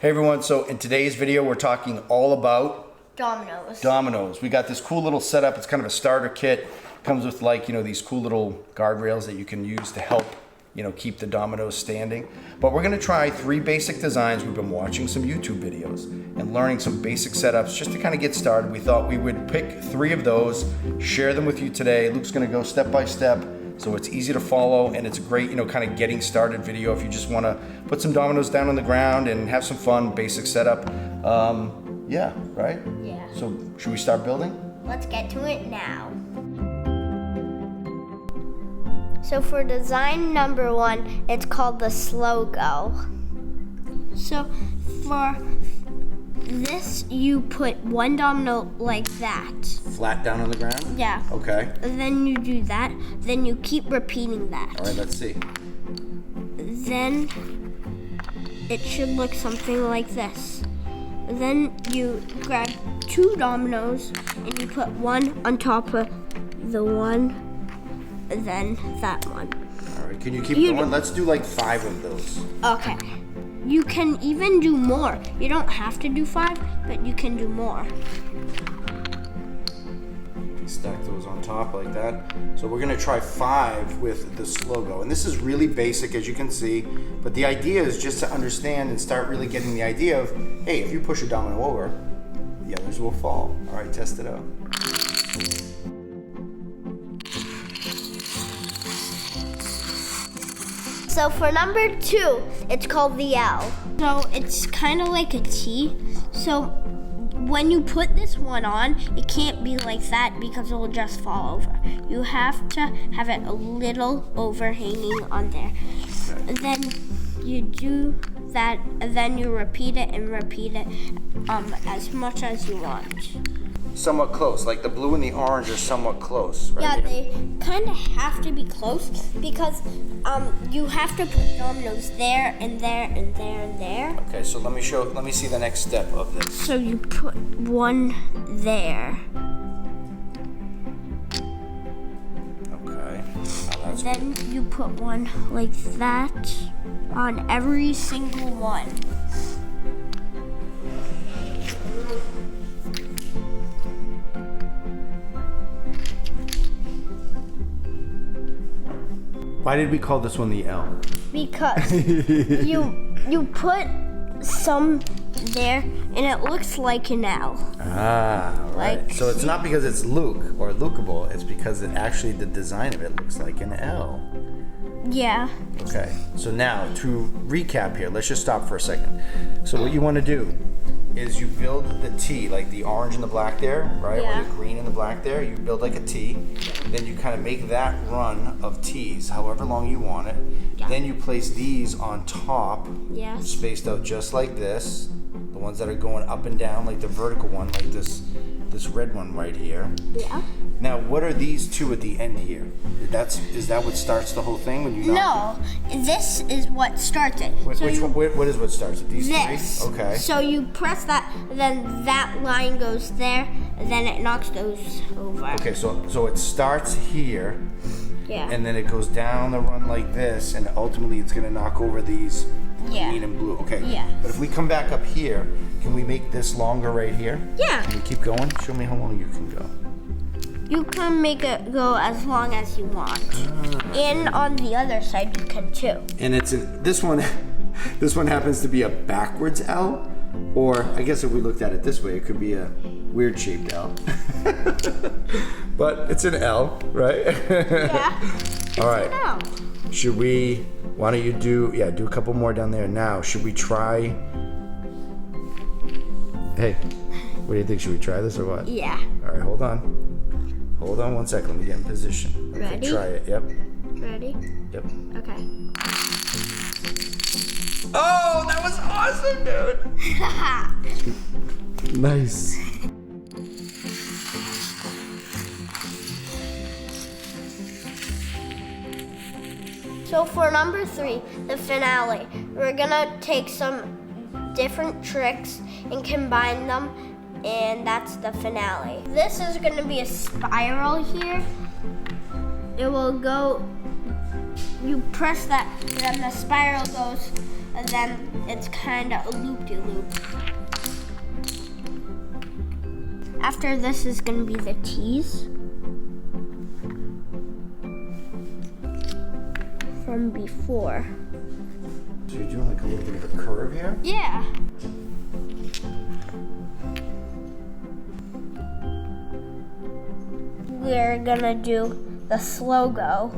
Hey everyone, so in today's video we're talking all about Dominoes. We got this cool little setup. It's kind of a starter kit. Comes with these cool little guardrails that you can use to help keep the dominoes standing. But we're gonna try 3 basic designs. We've been watching some YouTube videos and learning some basic setups just to kind of get started. We thought we would pick 3 of those, share them with you today. Luke's gonna go step by step, so it's easy to follow, and it's a great, kind of getting started video if you just want to put some dominoes down on the ground and have some fun, basic setup. Yeah, right? Yeah. So should we start building? Let's get to it now. So for design number 1, it's called the Slogo. So for this, you put one domino like that. Flat down on the ground? Yeah. Okay. And then you do that. Then you keep repeating that. All right, let's see. Then it should look something like this. Then you grab 2 dominoes and you put one on top of the one, and then that one. All right, can you keep going? Let's do like 5 of those. Okay. You can even do more. You don't have to do 5, but you can do more. Stack those on top like that. So we're gonna try 5 with the Slogo. And this is really basic, as you can see, but the idea is just to understand and start really getting the idea of, hey, if you push a domino over, the others will fall. All right, test it out. So for number 2, it's called the L. So it's kind of like a T. So when you put this one on, it can't be like that because it will just fall over. You have to have it a little overhanging on there. And then you do that, and then you repeat it and repeat it as much as you want. Somewhat close, like the blue and the orange are somewhat close, right? Yeah, they kind of have to be close because you have to put dominoes there and there and there and there. Okay, so let me see the next step of this. So you put one there. Okay. Oh, that's Then you put one like that on every single one. Why did we call this one the L? Because you put some there and it looks like an L. Ah, right. Like, so it's not because it's Luke or Lukeable, it's because the design of it looks like an L. Yeah. Okay, so now to recap here, let's just stop for a second. So what you want to do is you build the T, like the orange and the black there, right? Yeah. Or the green and the black there. You build like a T. Then you kind of make that run of T's, however long you want it. Yeah. Then you place these on top, Yes. spaced out just like this. The ones that are going up and down, like the vertical one, like this red one right here. Yeah. Now, what are these 2 at the end here? Is that what starts the whole thing when you knock No, this is what starts it. What is what starts it? These This. 3? Okay. So you press that, then that line goes there, and then it knocks those over. Okay, so it starts here, Yeah. and then it goes down the run like this, and ultimately it's gonna knock over these Yeah. green and blue. Okay. Yeah. But if we come back up here, can we make this longer right here? Yeah. Can we keep going? Show me how long you can go. You can make it go as long as you want. And on the other side, you can too. And this one happens to be a backwards L, or I guess if we looked at it this way, it could be a weird shaped L. But it's an L, right? Yeah. All right. Now. Why don't you do a couple more down there now. Should we try? Hey, what do you think? Should we try this or what? Yeah. All right, hold on. Hold on 1 second. Let me get in position. Okay, Ready? try it. Yep. Ready? Yep. Okay. Oh, that was awesome, dude. Nice. So for number 3, the finale, we're gonna take some different tricks and combine them, and that's the finale. This is gonna be a spiral here. It will go, you press that, then the spiral goes, and then it's kind of a loop-de-loop. After this is going to be the T's. From before. So you're doing like a little bit of a curve here? Yeah. We're gonna do the Slogo.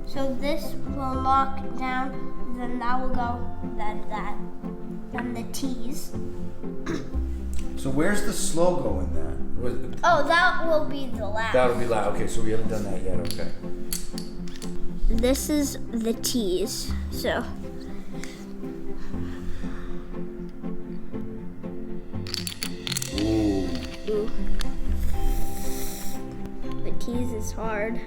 So this will lock down, then that will go, then that, then the T's. So where's the Slogo in that? Oh, that will be the last. That'll be loud. Okay, so we haven't done that yet. Okay. This is the T's. So. Ooh. Ooh. The T's is hard.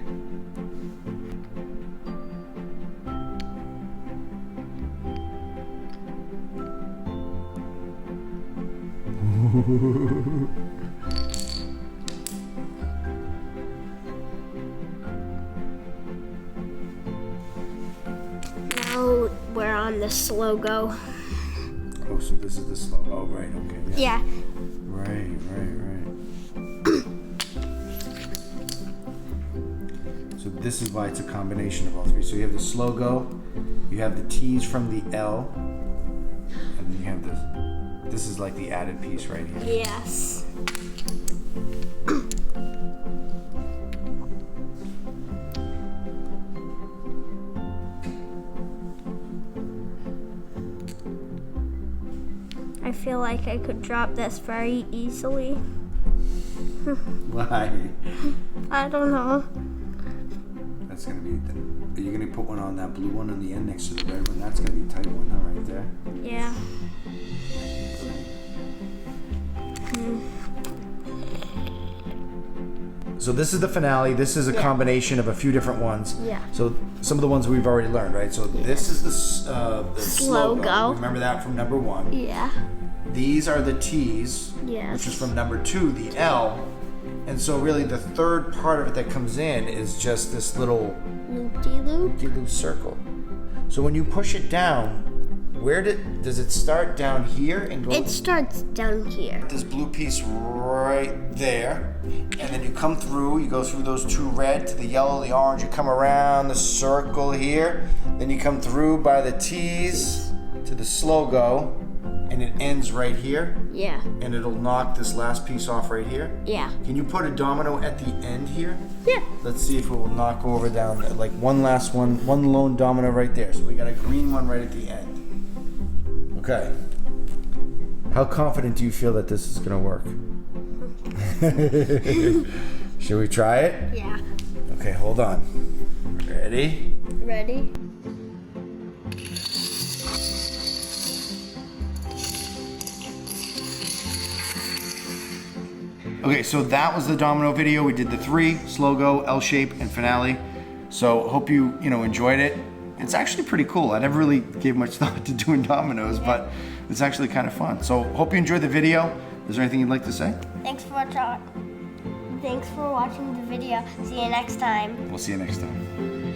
Now we're on the Slogo. Oh, so this is the Slogo. Oh, right. Okay. Yeah. Right. So this is why it's a combination of all three. So you have the Slogo, you have the T's from the L, and then you have this. This is like the added piece right here. Yes. I feel like I could drop this very easily. Why? I don't know. That's gonna be. Are you gonna put one on that blue one on the end next to the red one? That's gonna be a tight one, huh, right there. Yeah. So this is the finale. This is a combination of a few different ones. Yeah. So some of the ones we've already learned, right? So this is the Slogo. Remember that from number 1. Yeah. These are the T's, Yes. which is from number 2, the L. And so really the third part of it that comes in is just this little Loop-de-loop. loop circle. So when you push it down, does it start down here and go? It starts down here. This blue piece right there, and then you come through, you go through those 2 red to the yellow, the orange, you come around the circle here, then you come through by the T's to the Slogo, and it ends right here, Yeah. and it'll knock this last piece off right here. Yeah. Can you put a domino at the end here? Yeah. Let's see if it will knock over down there. Like one lone domino right there. So we got a green one right at the end. Okay. How confident do you feel that this is gonna work? Should we try it? Yeah. Okay, hold on. Ready? Ready? Okay, so that was the domino video. We did the 3, Slogo, L shape, and finale. So hope you enjoyed it. It's actually pretty cool. I never really gave much thought to doing dominoes, but it's actually kind of fun. So hope you enjoyed the video. Is there anything you'd like to say? Thanks for watching the video. See you next time. We'll see you next time.